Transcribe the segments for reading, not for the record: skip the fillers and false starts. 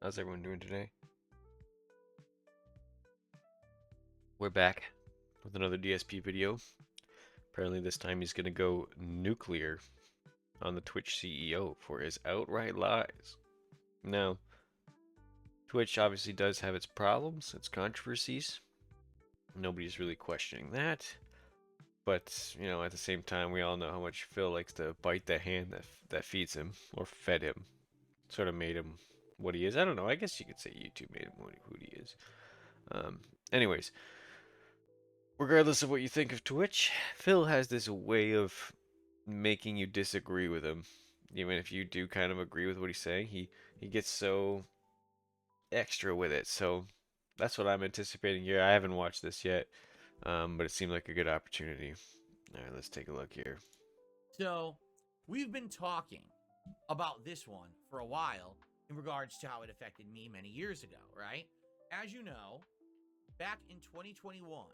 How's everyone doing today? We're back with another DSP video. Apparently this time he's gonna go nuclear on the Twitch CEO for his outright lies. Now, Twitch obviously does have its problems, its controversies. Nobody's really questioning that. But, at the same time, we all know how much Phil likes to bite the hand that feeds him, or fed him. Sort of made him what he is. I don't know, I guess you could say YouTube made him who he is. Anyways, regardless of what you think of Twitch, Phil has this way of making you disagree with him. Even if you do kind of agree with what he's saying, he gets so extra with it. So that's what I'm anticipating here. I haven't watched this yet, but it seemed like a good opportunity. All right, let's take a look here. So we've been talking about this one for a while in regards to how it affected me many years ago, right? As you know, back in 2021,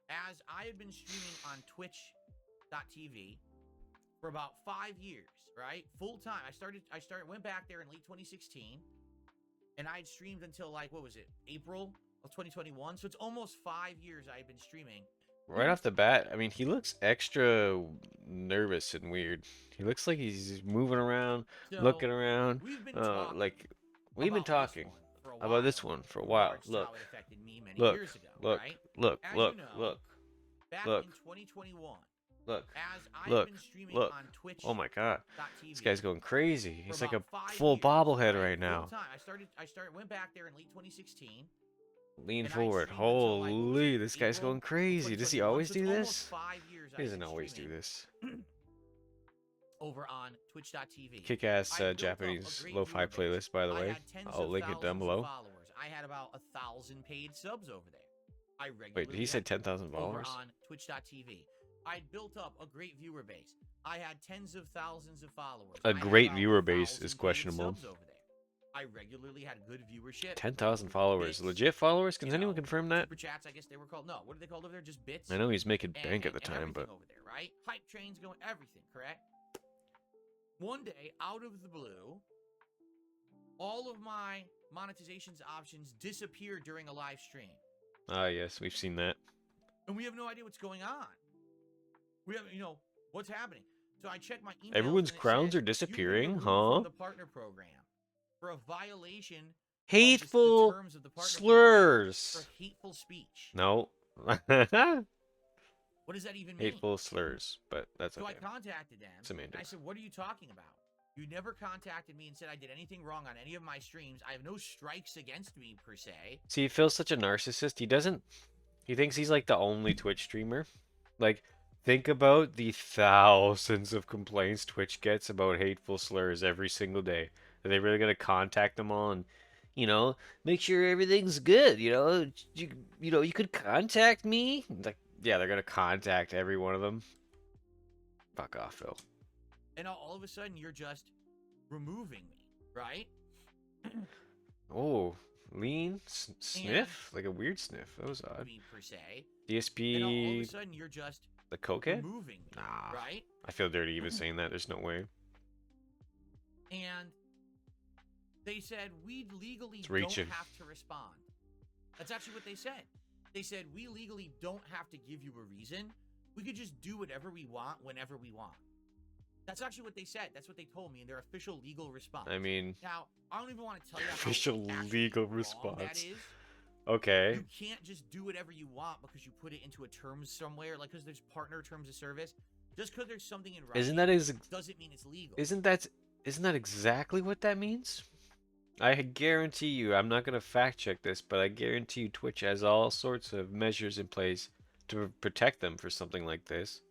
as I had been streaming on twitch.tv for about 5 years, right? Full time. Went back there in late 2016 and I had streamed until April of 2021. So it's almost 5 years I had been streaming. Right off the bat, I mean, he looks extra nervous and weird. He looks like he's moving around, So looking around. we've been talking Like we've been about this talking one for a about while this one for a in while. regards to how Look, it affected me many look, years ago, look, right? look, As look, you know, look, back look, in 2021, look, as I had look, been streaming look. on Oh my God, this twitch.tv guy's going crazy. for He's like about a 5 full years, bobblehead right? right Full now. time. Went back there in late 2016 Lean and I forward. streamed until Holy, this guy's April going of crazy. Does he 2021. always So it's do almost this? 5 years He I've doesn't been always do streaming this. over on twitch.tv. Kick-ass I built up a Japanese great lo-fi viewer base. playlist, by the I way. had tens I'll of link it down thousands of below. followers. I had about 1,000 paid subs over there. I Wait, did he regularly say had 10,000 over followers? on twitch.tv. I built up a great viewer base. I had tens of thousands of followers. A I had great about viewer base 1,000 is paid questionable. subs over there. I regularly had good viewership. 10,000 followers. Bits, Legit followers? Can anyone confirm that? super chats, I guess they were called. No, what are they called over there? Just bits? I know he's making and, bank and, at the and time, everything but... over there, right? Hype trains going, everything, correct? One day, out of the blue, all of my monetizations options disappeared during a live stream. Ah, yes, we've seen that. And we have no idea what's going on. We have, what's happening. So I checked my email. Everyone's crowns are disappearing, huh? From the partner program for a violation Hateful of the terms of the partner slurs. program for hateful speech. No. What does that even mean? Hateful slurs, but that's okay. So I contacted them. Semantics. And I said, what are you talking about? You never contacted me and said I did anything wrong on any of my streams. I have no strikes against me, per se. See, Phil's such a narcissist. He thinks he's like the only Twitch streamer. Like, think about the thousands of complaints Twitch gets about hateful slurs every single day. Are they really gonna contact them all and, make sure everything's good? You could contact me. Like, yeah, they're gonna contact every one of them. Fuck off, Phil. And all of a sudden, you're just removing me, right? Oh, lean sniff, like a weird sniff. That was odd. Me, per se. DSP. And all of a sudden, you're just the cokehead? removing me, nah, right? I feel dirty even saying that. There's no way. And they said we legally reaching. don't have to respond. That's actually what they said. They said we legally don't have to give you a reason. We could just do whatever we want whenever we want. That's actually what they said. That's what they told me in their official legal response. I mean, now I don't even want to tell you official how legal wrong response. that is. Okay. You can't just do whatever you want because you put it into a terms somewhere, like because there's partner terms of service. Just because there's something in writing doesn't mean it's legal. Isn't that exactly what that means? I guarantee you, I'm not gonna fact check this, but I guarantee you Twitch has all sorts of measures in place to protect them for something like this.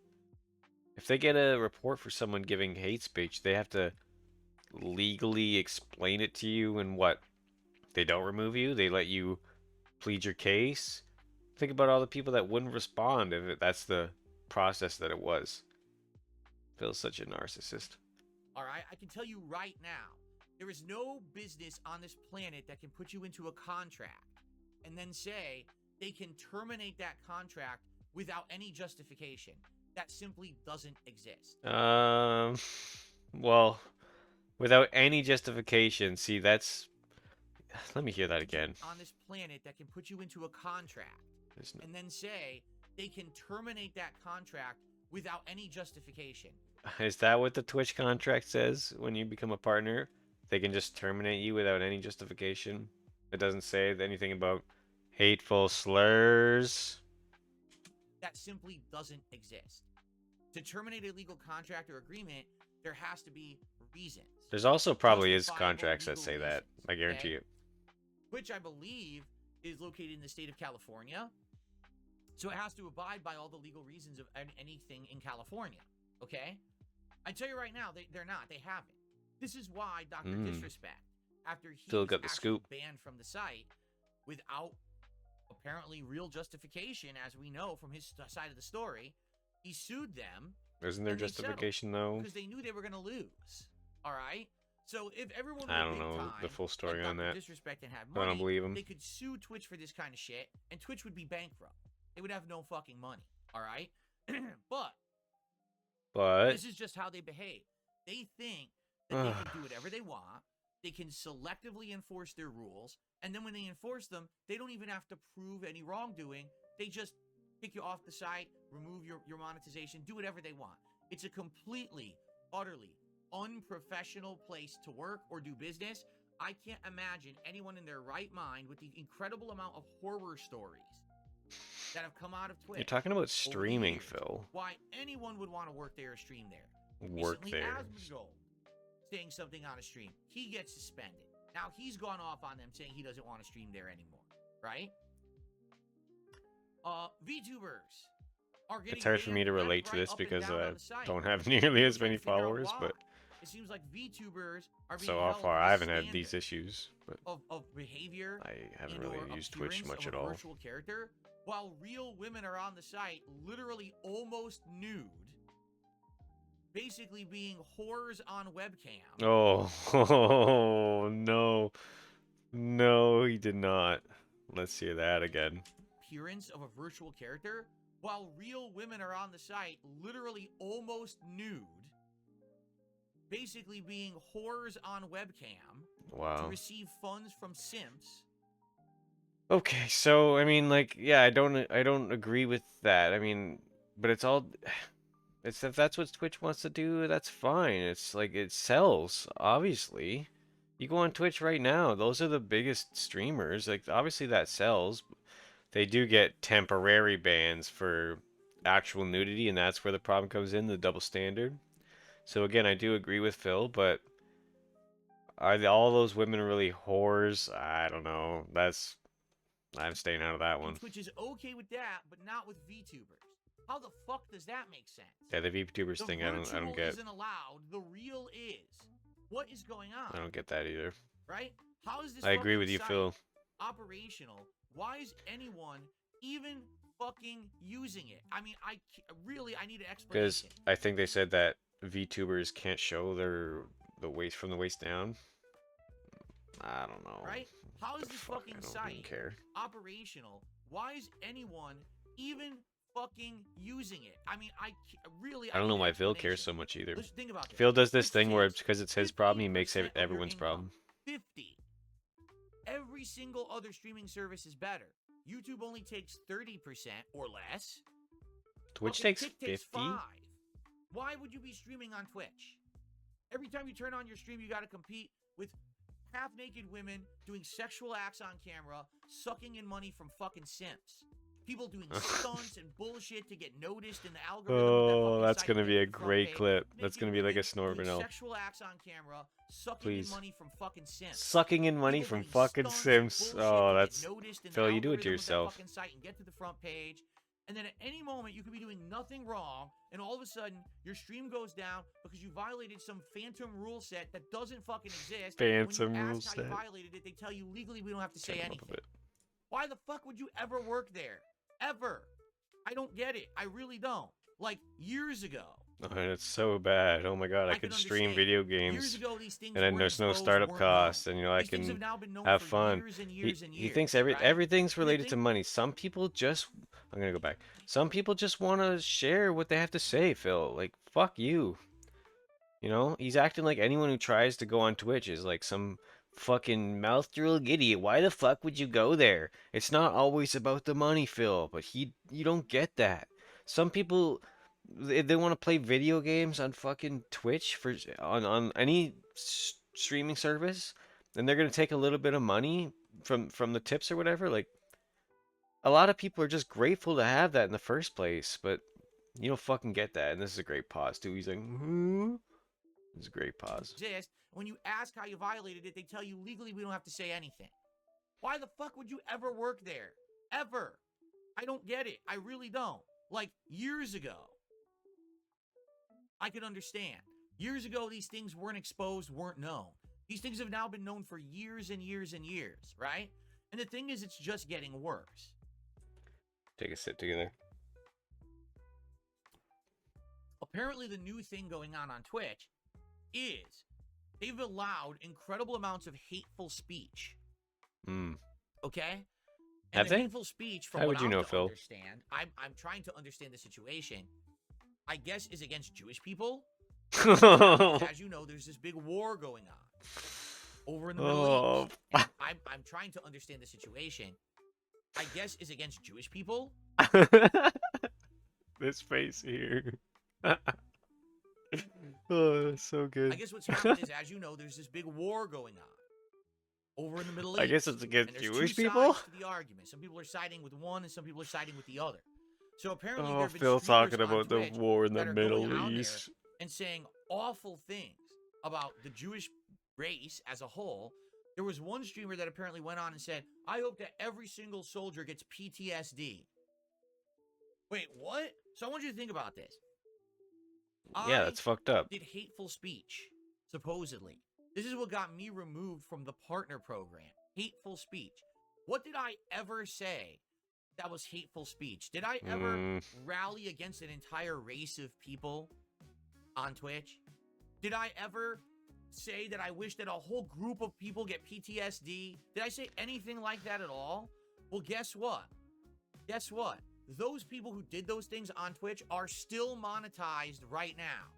If they get a report for someone giving hate speech, they have to legally explain it to you, and what? They don't remove you? They let you plead your case? Think about all the people that wouldn't respond if that's the process that it was. Phil's such a narcissist. All right, I can tell you right now, there is no business on this planet that can put you into a contract and then say they can terminate that contract without any justification. That simply doesn't exist. Well, without any justification. See, that's Let me hear that again. on this planet that can put you into a contract No... and then say they can terminate that contract without any justification. Is that what the Twitch contract says when you become a partner? They can just terminate you without any justification? It doesn't say anything about hateful slurs? That simply doesn't exist. To terminate a legal contract or agreement, there has to be reasons. There's also probably is Justifiable contracts that legal say that. reasons, I guarantee okay? you. Which I believe is located in the state of California. So it has to abide by all the legal reasons of anything in California, okay? I tell you right now, they're not. They haven't. This is why Dr. Disrespect, after he Still was got the actually scoop. banned from the site without apparently real justification, as we know from his side of the story, he sued them. Isn't there justification though? Because they knew they were going to lose. All right? So if everyone I were don't big know time, the full story like on Dr. that. Disrespect and had I money, don't believe him. they could sue Twitch for this kind of shit, and Twitch would be bankrupt. They would have no fucking money. All right? But this is just how they behave. They think that they can do whatever they want. They can selectively enforce their rules, and then when they enforce them, they don't even have to prove any wrongdoing. They just kick you off the site, remove your monetization, do whatever they want. It's a completely, utterly unprofessional place to work or do business. I can't imagine anyone in their right mind with the incredible amount of horror stories that have come out of Twitch. You're talking about streaming, Phil. Why anyone would want to work there or stream there. Work Recently, there. Asmongold saying something on a stream. He gets suspended. Now he's gone off on them saying he doesn't want to stream there anymore. Right? VTubers are getting It's hard for me to banned relate to right this up and because down I on the site. don't have nearly as Trying many to figure out followers, why. but It seems like VTubers are being so held far to I the haven't had these standard issues. But of behavior I haven't and/or really used Twitch appearance much of at a all. virtual character, while real women are on the site literally almost nude, basically being whores on webcam. Oh, no. No, he did not. Let's hear that again. Appearance of a virtual character, while real women are on the site literally almost nude, basically being whores on webcam. Wow. To receive funds from simps. Okay, so I mean, like, yeah, I don't agree with that. I mean, but it's all, it's if that's what Twitch wants to do, that's fine. It's like it sells, obviously. You go on Twitch right now, those are the biggest streamers. Like, obviously that sells. They do get temporary bans for actual nudity, and that's where the problem comes in, the double standard. So again, I do agree with Phil, but are all those women really whores? I don't know. I'm staying out of that one. Twitch is okay with that, but not with VTubers. How the fuck does that make sense? Yeah, the VTubers thing, I don't get. Isn't allowed. The real is. What is going on? I don't get that either. Right? How is this? I agree with you, Phil. Operational. Why is anyone even fucking using it? I mean, I need an explanation. Because I think they said that VTubers can't show the waist from the waist down. I don't know. Right? How is this fucking site operational? Why is anyone even fucking using it? I mean, I don't know why Phil cares so much either. Let's think about this. Phil does this thing where because it's his problem, he makes everyone's problem. 50. Every single other streaming service is better. YouTube only takes 30% or less. Twitch takes 50? 5. Why would you be streaming on Twitch? Every time you turn on your stream, you got to compete with half-naked women doing sexual acts on camera, sucking in money from fucking simps. People doing stunts and bullshit to get noticed in the algorithm. Oh, that's going to be a great clip. That's going to be like a Snorvernell. Sexual acts on camera, sucking in money from fucking simps. Sucking in money from fucking simps. Oh, that's... Phil, you do it to yourself. Site and get to the front page. And then at any moment, you could be doing nothing wrong, and all of a sudden, your stream goes down because you violated some phantom rule set that doesn't fucking exist. Phantom when you rule ask how set. you violated it, they tell you legally we don't have to say anything. Why the fuck would you ever work there? Ever. I don't get it. I really don't. Like, years ago. Oh, it's so bad. Oh my god, I could stream video games, and then there's no startup costs, and I can have fun. He thinks everything's related to money. Some people just... I'm gonna go back. Some people just want to share what they have to say, Phil. Like, fuck you. He's acting like anyone who tries to go on Twitch is like some fucking mouth drooling idiot. Why the fuck would you go there? It's not always about the money, Phil, but you don't get that. Some people they want to play video games on fucking Twitch for on any streaming service, and they're gonna take a little bit of money from the tips or whatever. Like a lot of people are just grateful to have that in the first place, but you don't fucking get that. And this is a great pause too. He's like, hmm? It's a great pause. Exist. When you ask how you violated it, they tell you legally we don't have to say anything. Why the fuck would you ever work there? Ever? I don't get it. I really don't. Like years ago, I could understand. Years ago, these things weren't exposed, weren't known. These things have now been known for years and years and years, right? And the thing is, it's just getting worse. Take a sit together. Apparently, the new thing going on Twitch is they've allowed incredible amounts of hateful speech. Okay? And Have the they? hateful speech, from How what would you I'm know, to Phil? understand, I'm trying to understand the situation. I guess is against Jewish people. As you know, there's this big war going on over in the Middle East. And I'm trying to understand the situation. I guess is against Jewish people. This face here. Oh, that's so good. I guess what's happened is, as you know, there's this big war going on over in the Middle East. I guess it's against and there's Jewish two people? sides to the argument. Some people are siding with one, and some people are siding with the other. So apparently, Oh, there have been Phil streamers talking on about the Twitch war in the that are going Middle on there East. and saying awful things about the Jewish race as a whole. There was one streamer that apparently went on and said, "I hope that every single soldier gets PTSD." Wait, what? So I want you to think about this. Yeah, that's fucked up. Did hateful speech, supposedly. This is what got me removed from the partner program. Hateful speech. What did I ever say that was hateful speech? Did I ever rally against an entire race of people on Twitch? Did I ever say that I wish that a whole group of people get PTSD? Did I say anything like that at all? Well, guess what? Guess what? Those people who did those things on Twitch are still monetized right now.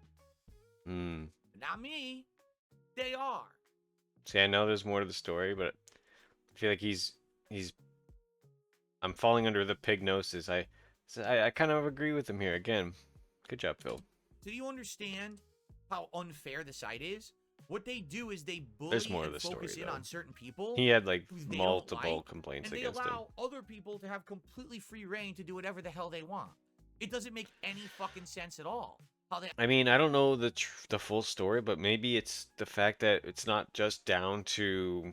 Not me. They are. See, I know there's more to the story, but I feel like he's I'm falling under the pignosis. I kind of agree with him here again. Good job, Phil. Do you understand how unfair the site is? What they do is they bully There's more to and the focus story, in though. on certain people. He had like who they multiple don't like, complaints and they against him. allow other people to have completely free reign to do whatever the hell they want. It doesn't make any fucking sense at all. How they I mean, I don't know the full story, but maybe it's the fact that it's not just down to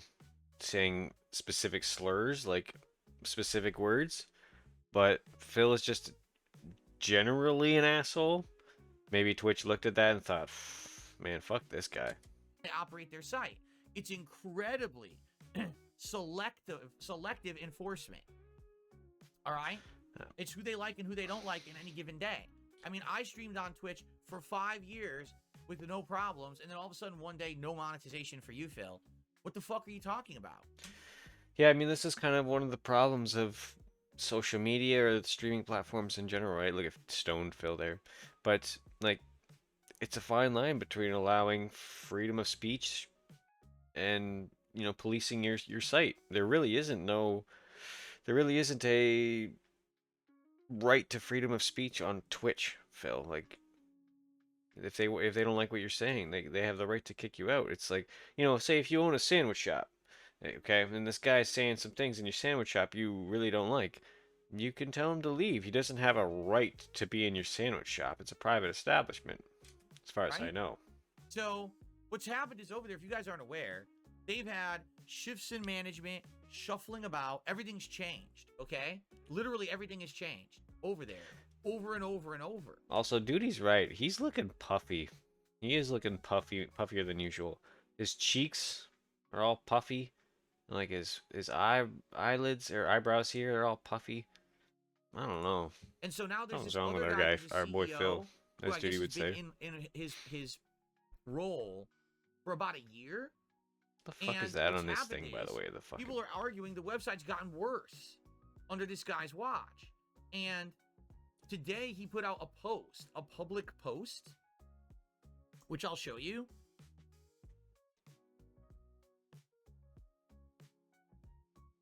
saying specific slurs, like specific words, but Phil is just generally an asshole. Maybe Twitch looked at that and thought, man, fuck this guy. operate their site. It's incredibly selective enforcement. All right? It's who they like and who they don't like in any given day. I mean, I streamed on Twitch for 5 years with no problems, and then all of a sudden one day, no monetization for you, Phil. What the fuck are you talking about? Yeah, I mean, this is kind of one of the problems of social media or the streaming platforms in general, right? Look at Stoned Phil there. But, like, it's a fine line between allowing freedom of speech and, you know, policing your site. There really isn't a right to freedom of speech on Twitch, Phil. Like, if they don't like what you're saying, they have the right to kick you out. It's like, you know, say if you own a sandwich shop, okay, and this guy's saying some things in your sandwich shop you really don't like, you can tell him to leave. He doesn't have a right to be in your sandwich shop. It's a private establishment, as far as I know. So what's happened is over there, if you guys aren't aware, they've had shifts in management, shuffling about. Everything's changed, okay? Literally everything has changed over there, over and over and over. Also, Duty's right. He's looking puffy. He is looking puffier than usual. His cheeks are all puffy. And like his eyelids or eyebrows here are all puffy. I don't know. And so now there's Something's this wrong other with our guy, guy, who's our boy CEO, Phil, who as I Duty guess would has been say. in his role for about a year. What the fuck And is that what's on this happened thing, by the is way? The fucking... People are arguing the website's gotten worse under this guy's watch. And today he put out a post, a public post, which I'll show you.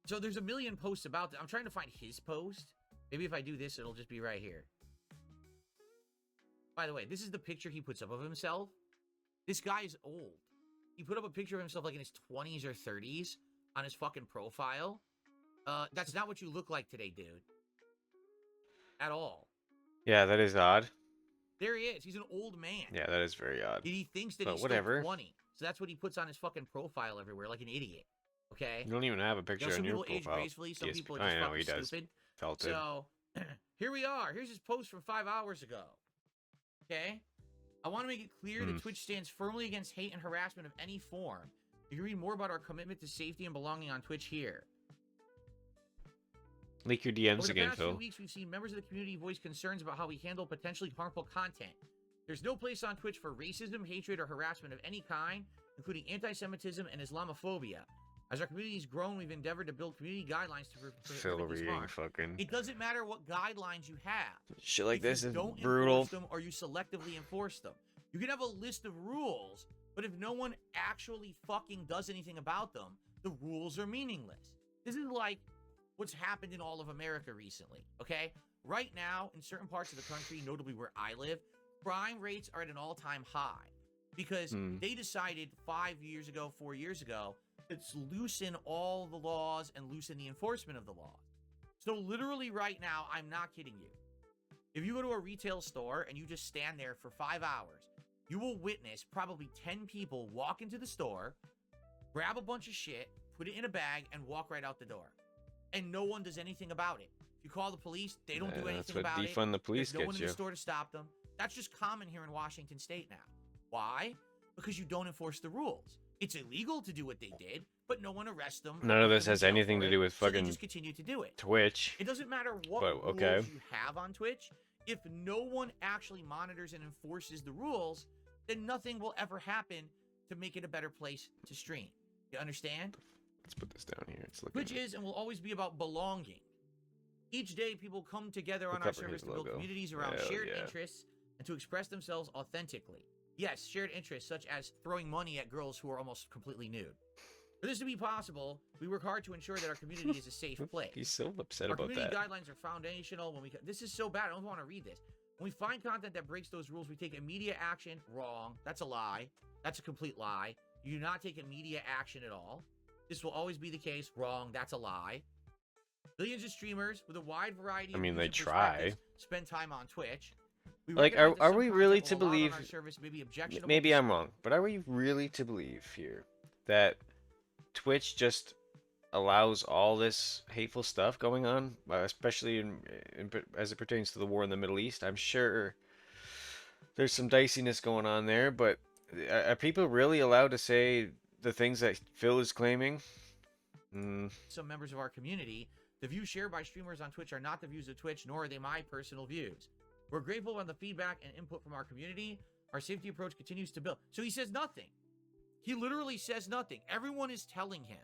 So there's a million posts about that. I'm trying to find his post. Maybe if I do this, it'll just be right here. By the way, this is the picture he puts up of himself. This guy is old. He put up a picture of himself like in his 20s or 30s on his fucking profile. That's not what you look like today, dude. At all. Yeah, that is odd. There he is. He's an old man. Yeah, that is very odd. He thinks that But he's whatever. still 20. So that's what he puts on his fucking profile everywhere, like an idiot. Okay? You don't even have a picture some on your people age profile. gracefully, some DSP. people are I just know, fucking he does. stupid. Felt it. So, here we are. Here's his post from 5 hours ago. Okay? I want to make it clear that Twitch stands firmly against hate and harassment of any form. You can read more about our commitment to safety and belonging on Twitch here. Leak your DMs Over the again, past Phil. few weeks, we've seen members of the community voice concerns about how we handle potentially harmful content. There's no place on Twitch for racism, hatred, or harassment of any kind, including anti-Semitism and Islamophobia. As our community's grown, we've endeavored to build community guidelines to Phil prevent these reading harms. fucking It doesn't matter what guidelines you have. shit like If this you is don't brutal. enforce them or you selectively enforce them. You can have a list of rules, but if no one actually fucking does anything about them, the rules are meaningless. This is like what's happened in all of America recently, okay? Right now, in certain parts of the country, notably where I live, crime rates are at an all-time high because they decided 5 years ago, 4 years ago, to loosen all the laws and loosen the enforcement of the law. So literally right now, I'm not kidding you. If you go to a retail store and you just stand there for 5 hours, you will witness probably 10 people walk into the store, grab a bunch of shit, put it in a bag, and walk right out the door. And no one does anything about it. If you call the police, they don't do anything about it. That's what defund the police There's no one gets in the you. store to stop them. That's just common here in Washington State now. Why? Because you don't enforce the rules. It's illegal to do what they did, but no one arrests them. None of this puts them in has jail anything for to it, do with so they fucking just continue to do it. Twitch. It doesn't matter what But, okay. rules you have on Twitch. If no one actually monitors and enforces the rules, then nothing will ever happen to make it a better place to stream. You understand? Let's put this down here. It's looking. Twitch is and will always be about belonging. Each day, people come together on We'll our cover service his to build logo. communities around Hell shared yeah. interests and to express themselves authentically. Yes, shared interests such as throwing money at girls who are almost completely nude. For this to be possible, we work hard to ensure that our community is a safe place. He's so upset Our about community that. guidelines are foundational. This is so bad, I don't want to read this. When we find content that breaks those rules, we take immediate action. Wrong. That's a lie. That's a complete lie. You do not take immediate action at all. This will always be the case. Wrong. That's a lie. Billions of streamers with a wide variety of I mean, they views and try. perspectives spend time on Twitch. We Like, recognize that are some we content really will to allowed on believe? our service may be objectionable Maybe to I'm wrong, but are we really to believe here that Twitch just allows all this hateful stuff going on, especially as it pertains to the war in the Middle East? I'm sure there's some diciness going on there, but are people really allowed to say the things that Phil is claiming? some members of our community. The views shared by streamers on Twitch are not the views of Twitch, nor are they my personal views. We're grateful on the feedback and input from our community. Our safety approach continues to build. So he says nothing. He literally says nothing. Everyone is telling him,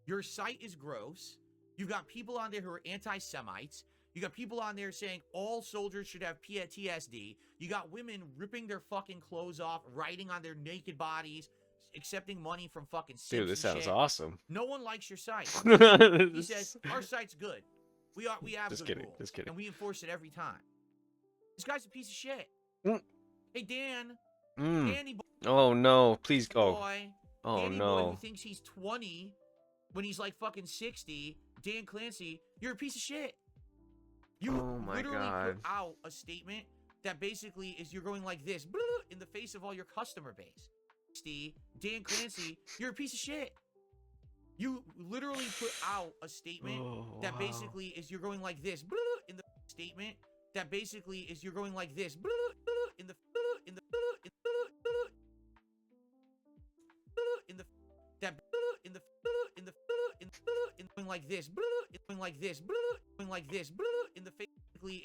your site is gross. You've got people on there who are anti-Semites. You got people on there saying all soldiers should have PTSD. You got women ripping their fucking clothes off, writing on their naked bodies, accepting money from fucking simps. Dude, this and sounds shit. awesome. No one likes your site. He He says, our site's good. We have Just good kidding, rules, just kidding. and we enforce it every time. This guy's a piece of shit. Mm. Hey, Dan. Mm. Danny boy. Oh no, please go. Boy. Oh Danny boy no. who thinks he's 20 when he's like fucking 60. Dan Clancy, you're a piece of shit. You Oh my literally God. put out a statement that basically is you're going like this in the face of all your customer base. Dan Clancy, you're a piece of shit. You literally put out a statement that basically is you're going like this in the statement that basically is you're going like this in the going like this going like this going like this in the face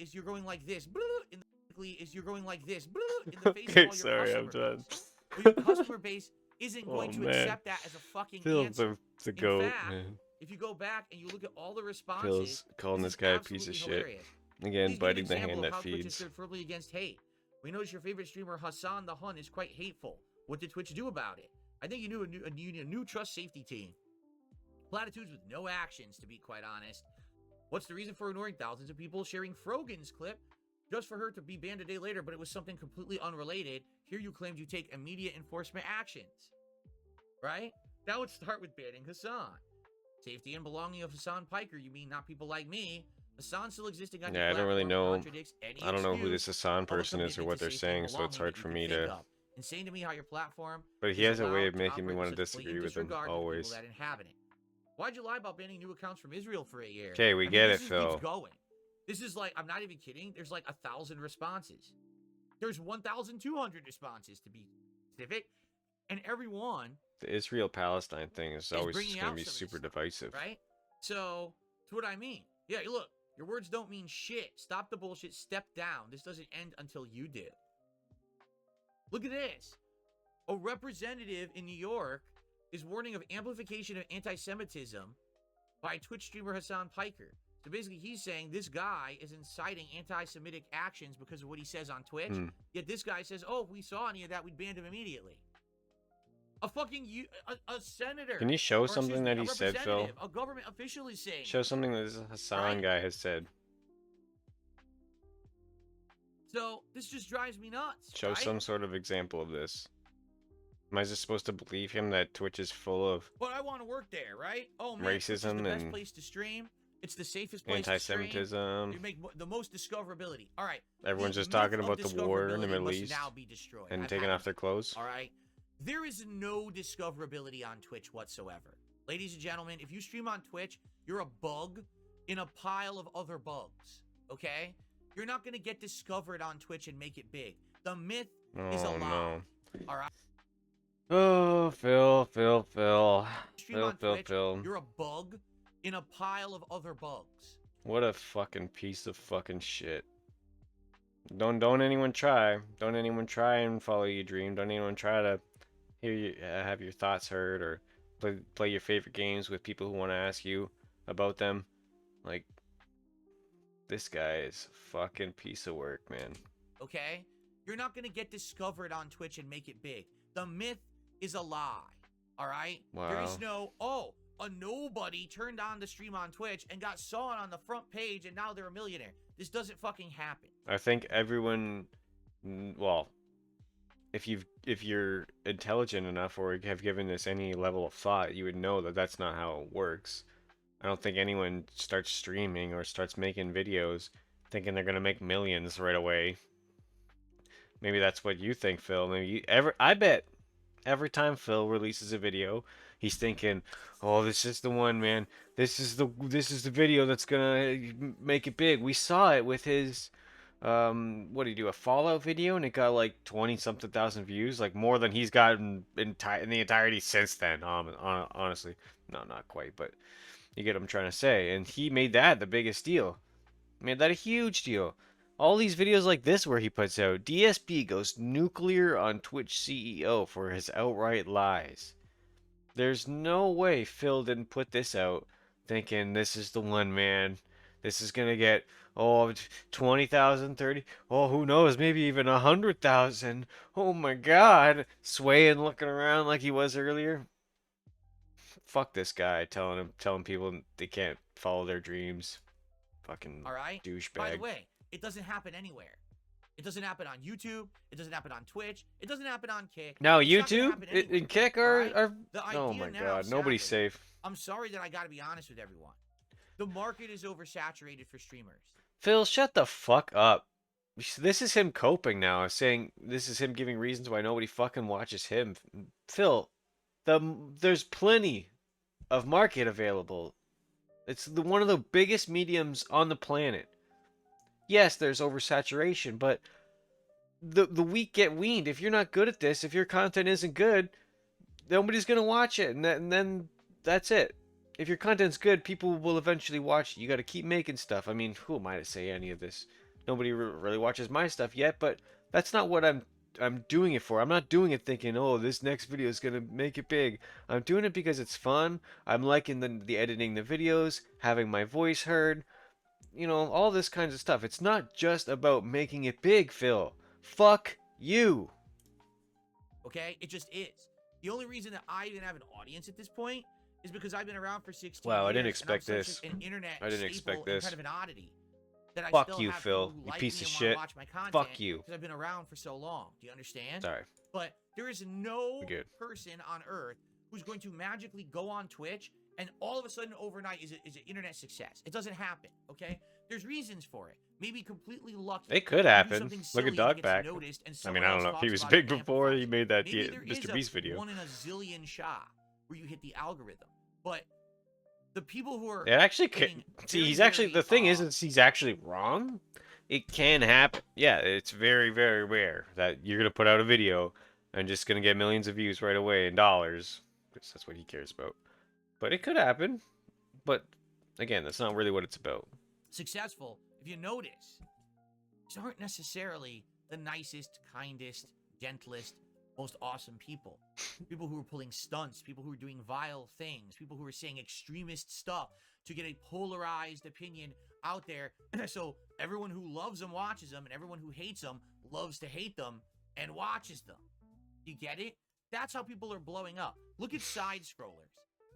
is you're going like this in the is you're going like this in the face Okay, of all your sorry, I'm customer done. base. But your customer base isn't going Oh, to man. accept that as a fucking Phil's answer. the In goat, fact, man. if you go back and you look at all the responses, Phil's calling this is guy a piece of absolutely shit. hilarious. Again, Please give an biting the example hand of that how Twitch has feeds. stood firmly against hate. We notice your favorite streamer Hassan the Hun is quite hateful. What did Twitch do about it? I think you knew a new trust safety team. Platitudes with no actions, to be quite honest. What's the reason for ignoring thousands of people sharing Frogan's clip just for her to be banned a day later, but it was something completely unrelated? Here you claimed you take immediate enforcement actions, right? That would start with banning Hassan. Safety and belonging of Hassan Piker, you mean not people like me? Hassan still existing on your Yeah, I don't really platform know. contradicts any I don't know who this excuse Hassan of a person is or commitment what to they're safety and saying, so it's belonging hard that you for could me think to. of. And saying to me how your platform But he is has a way allowed of to making me operate want with to such disagree blatant with him disregard for the people always. that inhabit it. Why'd you lie about banning new accounts from Israel for a year? Okay, we I mean, get this it, just keeps Phil. going. This is like, I'm not even kidding. There's like 1,000 responses. There's 1,200 responses to be specific, and everyone The Israel-Palestine thing is always bringing just going out to be some of this super stuff, divisive. right? So, that's what I mean. Yeah, look, your words don't mean shit. Stop the bullshit. Step down. This doesn't end until you do. Look at this. A representative in New York is warning of amplification of anti-Semitism by Twitch streamer Hassan Piker. So basically, he's saying this guy is inciting anti-Semitic actions because of what he says on Twitch. Yet this guy says, "Oh, if we saw any of that, we'd ban him immediately." A fucking a senator. Can you show or, something me, that he said, Phil? representative, a government official is saying. Show something that this Hassan Right? guy has said. So this just drives me nuts. Show right? some sort of example of this. Am I just supposed to believe him that Twitch is full of But I want to work there, right? Oh man, Twitch is the racism best and place to stream. It's the safest place to stream. anti-Semitism? You make the most discoverability. All right. Everyone's the just myth talking of about the war in the discoverability Middle must East now be destroyed. and I've taking had off their clothes. All right. There is no discoverability on Twitch whatsoever. Ladies and gentlemen, if you stream on Twitch, you're a bug in a pile of other bugs. Okay? You're not going to get discovered on Twitch and make it big. The myth is a lie. No. All right? Oh, Phil. Stream on Twitch, you're a bug in a pile of other bugs. What a fucking piece of fucking shit. Don't anyone try. Don't anyone try and follow your dream. Don't anyone try to hear you have your thoughts heard or play your favorite games with people who want to ask you about them. Like, this guy is a fucking piece of work, man. Okay? You're not going to get discovered on Twitch and make it big. The myth is a lie. All right? Wow. There is no, a nobody turned on the stream on Twitch and got saw on the front page and now they're a millionaire. This doesn't fucking happen. I think everyone, well, if you're intelligent enough or have given this any level of thought, you would know that that's not how it works. I don't think anyone starts streaming or starts making videos thinking they're gonna make millions right away. Maybe that's what you think, Phil. I bet every time Phil releases a video, he's thinking, "Oh, this is the one, man. This is the video that's gonna make it big." We saw it with his what did he do? A Fallout video, and it got like 20-something thousand views, like more than he's gotten in the entirety since then. Honestly, no, not quite, but you get what I'm trying to say. And he made that the biggest deal. Made that a huge deal. All these videos like this where he puts out, DSP goes nuclear on Twitch CEO for his outright lies. There's no way Phil didn't put this out thinking this is the one, man. This is gonna get 20,000, 30. Oh, who knows? Maybe even 100,000. Oh my God! Swaying, looking around like he was earlier. Fuck this guy, telling people they can't follow their dreams. Fucking all right? douchebag. By the way, it doesn't happen anywhere. It doesn't happen on YouTube. It doesn't happen on Twitch. It doesn't happen on Kick. No, it's YouTube and Kick are oh my now, God, nobody's sadly, safe. I'm sorry that I got to be honest with everyone. The market is oversaturated for streamers. Phil, shut the fuck up. This is him coping now, saying this is him giving reasons why nobody fucking watches him. Phil, there's plenty of market available. It's one of the biggest mediums on the planet. Yes, there's oversaturation, but the weak get weaned. If you're not good at this, if your content isn't good, nobody's gonna watch it, and then that's it. If your content's good, people will eventually watch it. You got to keep making stuff. I mean, who am I to say any of this? Nobody really watches my stuff yet, but that's not what I'm doing it for. I'm not doing it thinking, oh, this next video is gonna make it big. I'm doing it because it's fun. I'm liking the editing the videos, having my voice heard, you know, all this kinds of stuff. It's not just about making it big, Phil. Fuck you. Okay? It just is. The only reason that I even have an audience at this point is because I've been around for 16 Wow, I didn't years and I'm expect such this. an internet I didn't staple expect and kind this. of an oddity that I Fuck still you, have people Phil. who You like piece me of and want to shit. watch my content Fuck you. because I've been around for so long. Do you understand? Sorry. But there is no We're good. person on earth who's going to magically go on Twitch and all of a sudden overnight is an internet success. It doesn't happen, okay? There's reasons for it. Maybe completely lucky. It could You do happen. something Look at silly and it gets Dogback. noticed and I mean, someone I don't else know if he talks was about it big and before he amplifies it. made that Maybe there is Mr. a Beast video. 1 in a zillion shot where you hit the algorithm. But the people who are It actually getting see, very, he's actually, very, the thing is he's actually wrong. It can happen. Yeah, it's very, very rare that you're gonna put out a video and just gonna get millions of views right away in dollars, because that's what he cares about. But it could happen. But again, that's not really what it's about. successful, if you notice, these aren't necessarily the nicest, kindest, gentlest, most awesome people. People who are pulling stunts, people who are doing vile things, people who are saying extremist stuff to get a polarized opinion out there. So everyone who loves them watches them, and everyone who hates them loves to hate them and watches them. You get it? That's how people are blowing up. Look at side scrollers.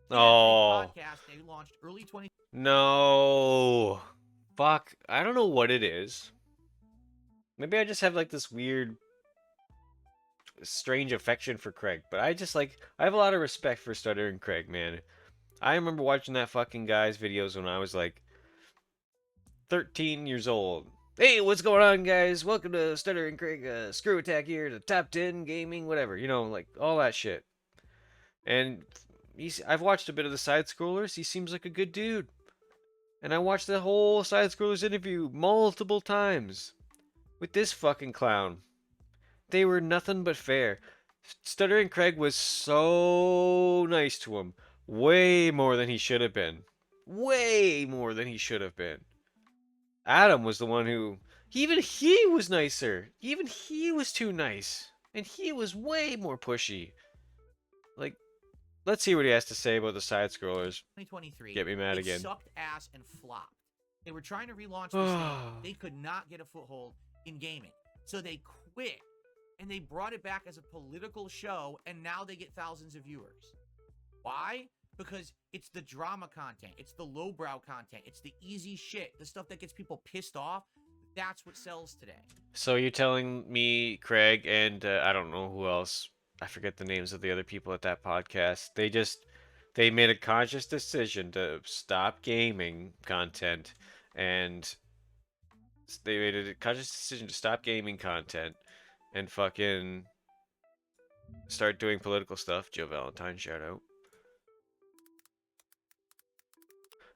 They have a podcast they launched early 20. No. Fuck. I don't know what it is. Maybe I just have like this weird, strange affection for Craig. But I just like, I have a lot of respect for Stuttering Craig, man. I remember watching that fucking guy's videos when I was like 13 years old. Hey, what's going on, guys? Welcome to Stuttering Craig, Screw Attack here, the top 10 gaming, whatever. You know, like all that shit. And I've watched a bit of the side scrollers. He seems like a good dude. And I watched the whole side scrollers interview multiple times with this fucking clown. They were nothing but fair. Stuttering Craig was so nice to him. Way more than he should have been. Way more than he should have been. Adam was the one who, even he was nicer. Even he was too nice. And he was way more pushy. Like, let's see what he has to say about the side scrollers. 2023. Get me mad It again. sucked ass and flopped. They were trying to relaunch this thing. They could not get a foothold in gaming. So they quit. And they brought it back as a political show, and now they get thousands of viewers. Why? Because it's the drama content. It's the lowbrow content. It's the easy shit. The stuff that gets people pissed off. That's what sells today. So you're telling me, Craig, and I don't know who else. I forget the names of the other people at that podcast. They made a conscious decision to stop gaming content, and they made a conscious decision to stop gaming content and fucking start doing political stuff. Joe Valentine, shout out.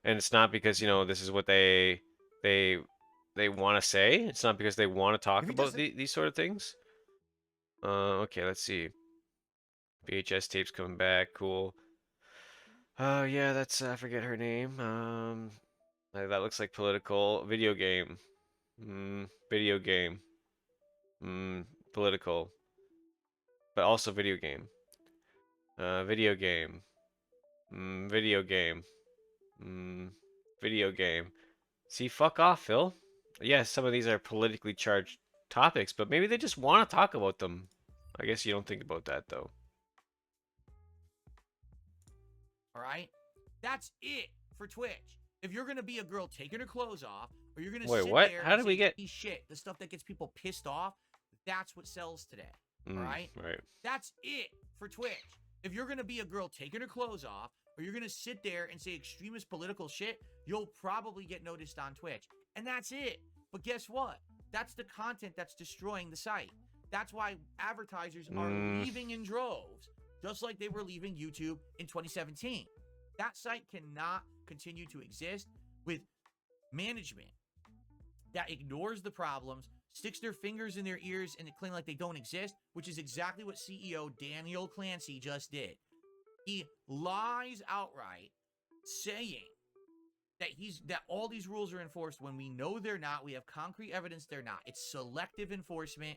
And it's not because, you know, this is what they want to say. It's not because they want to talk about these sort of things. Okay, let's see. VHS tapes coming back, cool. Oh yeah, that's I forget her name. That looks like political video game. Video game. Political, but also video game. Video game. Video game. Video game. See, fuck off, Phil. Yes, some of these are politically charged topics, but maybe they just want to talk about them. I guess you don't think about that though. All right? That's it for Twitch. If you're gonna be a girl taking her clothes off, or you're gonna sit there How and did we get shit, the stuff that gets people pissed off, that's what sells today. All right? Right. That's it for Twitch. If you're gonna be a girl taking her clothes off, or you're gonna sit there and say extremist political shit, you'll probably get noticed on Twitch. And that's it. But guess what? That's the content that's destroying the site. That's why advertisers are leaving in droves, just like they were leaving YouTube in 2017. That site cannot continue to exist with management that ignores the problems, sticks their fingers in their ears, and claim like they don't exist, which is exactly what CEO Daniel Clancy just did. He lies outright, saying that all these rules are enforced when we know they're not. We have concrete evidence they're not. It's selective enforcement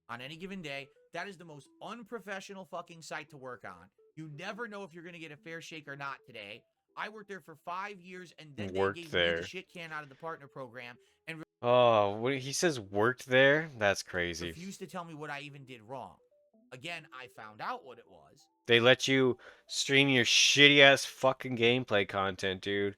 on any given day. That is the most unprofessional fucking site to work on. You never know if you're going to get a fair shake or not today. I worked there for 5 years, and then they gave me the shit can out of the partner program. And oh, he says worked there? That's crazy. Refused to tell me what I even did wrong. Again, I found out what it was. They let you stream your shitty ass fucking gameplay content, dude.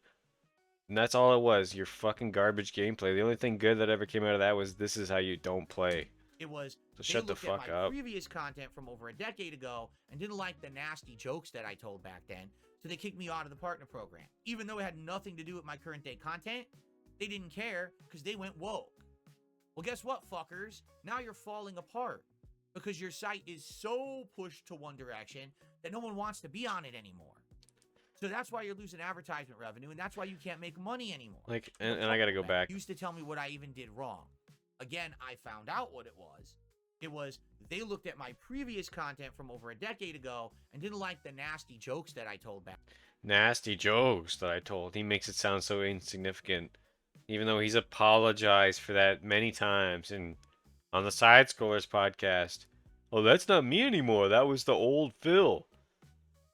And that's all it was, your fucking garbage gameplay. The only thing good that ever came out of that was this is how you don't play. It was So they shut the looked at fuck my up. previous content from over a decade ago and didn't like the nasty jokes that I told back then, so they kicked me out of the partner program. Even though it had nothing to do with my current day content, they didn't care because they went woke. Well, guess what, fuckers? Now you're falling apart because your site is so pushed to one direction that no one wants to be on it anymore. So that's why you're losing advertisement revenue, and that's why you can't make money anymore. Like, and I gotta go back. Used to tell me what I even did wrong. Again, I found out what it was. It was they looked at my previous content from over a decade ago and didn't like the nasty jokes that I told back. Nasty jokes that I told. He makes it sound so insignificant. Even though he's apologized for that many times and on the Side Scrollers podcast. Oh, that's not me anymore. That was the old Phil.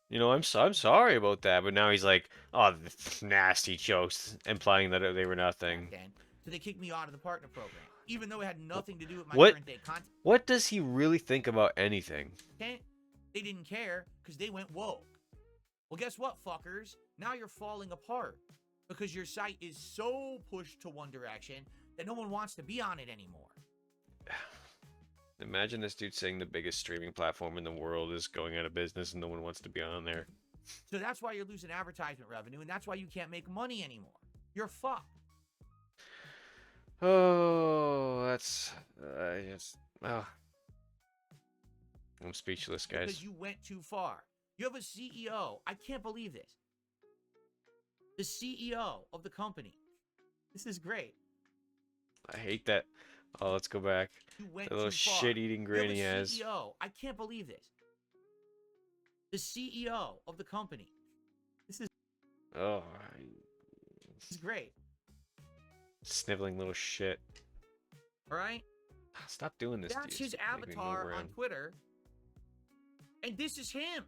You know, I'm sorry about that. But now he's like, oh, nasty jokes, implying that they were nothing. Then, so they kicked me out of the partner program, even though it had nothing to do with my What? current day content. What does he really think about anything? They didn't care because they went woke. Well, guess what, fuckers? Now you're falling apart because your site is so pushed to one direction that no one wants to be on it anymore. Imagine this dude saying the biggest streaming platform in the world is going out of business and no one wants to be on there. So that's why you're losing advertisement revenue, and that's why you can't make money anymore. You're fucked. Oh, that's oh. I'm speechless, guys. Because you went too far. You have a CEO. I can't believe this. The CEO of the company. This is great. I hate that. Oh, let's go back. You went The little too far. shit-eating grin he You have a has. CEO. I can't believe this. The CEO of the company. This Oh, is great. sniveling little shit. All right? Stop doing this. That's dude. his It's making me move avatar on around. Twitter. And this is him.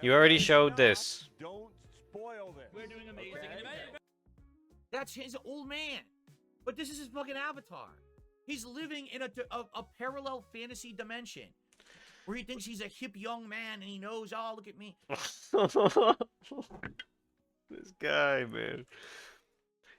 You already showed this. Don't spoil this. We're doing amazing. Okay? That's his old man. But this is his fucking avatar. He's living in a parallel fantasy dimension where he thinks he's a hip young man and he knows, oh, look at me. This guy, man.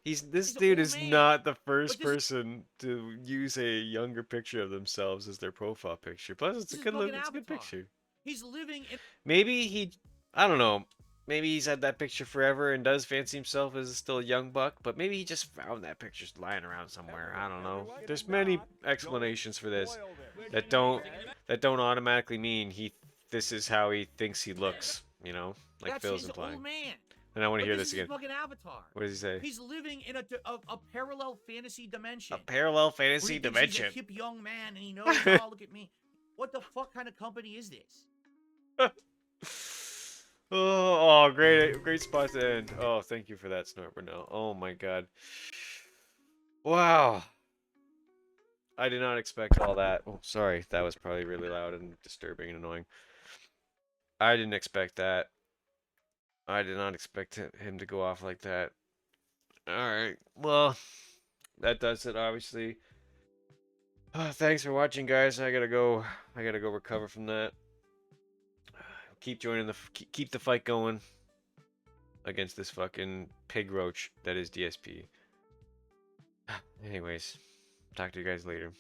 This He's an dude old is man, not the first but this- person to use a younger picture of themselves as their profile picture. Plus, it's This a is good look. fucking It's a good Avatar. picture. He's living in. Maybe he, I don't know. Maybe he's had that picture forever and does fancy himself as still a young buck. But maybe he just found that picture lying around somewhere. I don't know. There's many explanations for this that don't automatically mean this is how he thinks he looks. You know, like That's Phil's his implying. old man. And I want to But hear this this is his again. fucking avatar. What does he say? He's living in a parallel fantasy dimension. A parallel where he fantasy thinks dimension. He's a hip young man and he knows, oh, look at me. What the fuck kind of company is this? Oh, great spot to end. Oh, thank you for that, Snort Brunel. Oh my god. Wow. I did not expect all that. Oh, sorry. That was probably really loud and disturbing and annoying. I didn't expect that. I did not expect him to go off like that. Alright. Well, that does it, obviously. Thanks for watching, guys. I gotta go recover from that. Keep keep the fight going against this fucking pig roach that is DSP. Anyways, talk to you guys later.